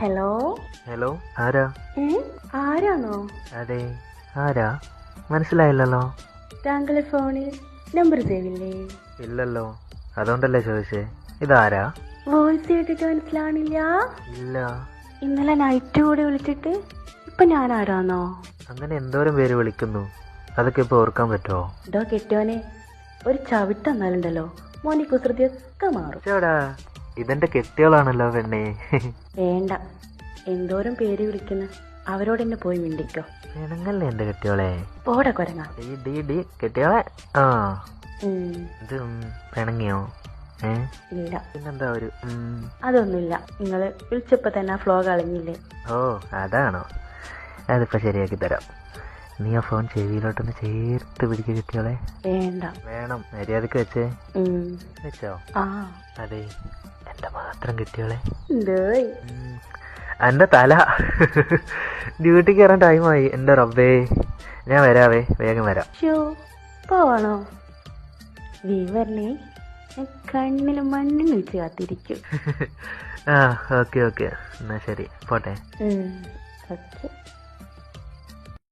Hello. Hello, ആരാ? ആരാണോ? അതെ, ആരാ? മനസ്സിലായില്ലല്ലോ. താങ്കളെ ഫോണിൽ നമ്പർ സേവ് ഇല്ലേ? ഇല്ലല്ലോ, അതുകൊണ്ടല്ലേ ചോദിച്ചേ. ഇതാരാ? വോയിസ് കേട്ടിട്ട് മനസ്സിലാവണില്ല? ഇല്ല. ഇന്നലെ നൈറ്റ് കൂടെ വിളിച്ചിട്ട് ഇപ്പൊ ഞാൻ ആരാന്നോ? അങ്ങനെ എന്തോരം പേര് വിളിക്കുന്നു, അതൊക്കെ ഇപ്പൊ ഓർക്കാൻ പറ്റുമോ? ഇതോ കെട്ടിയോനെ ഒരു ചവിട്ട് തന്നാലുണ്ടല്ലോ മോനെ കുസൃതിയൊക്കെ മാറും. ചേടാ, ഇതെന്റെ കെട്ടിയോളാണല്ലോ പെണ്ണേ. വേണ്ട, എന്തോരം പേര് വിളിക്കുന്ന അവരോട് എന്നെ പോയി മിണ്ടിക്കോ. പെണങ്ങല്ലേ എന്റെ കെട്ടിയോളെ. പോടെ കൊരങ്ങ. കെട്ടിയോളെ. ആ ഉം. ഇത് പിണങ്ങിയോ? ഇല്ല, പിന്നെന്താ ഒരു അതൊന്നുമില്ല. നിങ്ങള് വിളിച്ചപ്പോ തന്നെ ആ ഫ്ലോ കളഞ്ഞില്ലേ? ഓ, അതാണോ? അതിപ്പോ ശരിയാക്കി തരാം. നീ ആ ഫോൺ ചെവിയിലോട്ടൊന്ന് ചേർത്ത് പിടിക്കുക കെട്ടിയോളെ. വേണ്ട. വേണം, മര്യാദക്ക് വെച്ചേ. വെച്ചോ? ആ അതെ, എന്റെ മാത്രം കെട്ടിയോളെ. എന്തേയ്? എന്റെ തല. ഡ്യൂട്ടിക്ക് കയറാൻ ടൈമായി. എന്റെ റബ്ബേ, ഞാൻ വരാവേ, വേഗം വരാം. ഷോ, പോവാണോ? വീവറിനെ കണ്ണിൽ മണ്ണിന് വെച്ച് കാത്തിരിക്കും. ആ, ഓക്കെ ഓക്കെ, എന്നാ ശരി, പോട്ടെ. ഓക്കെ.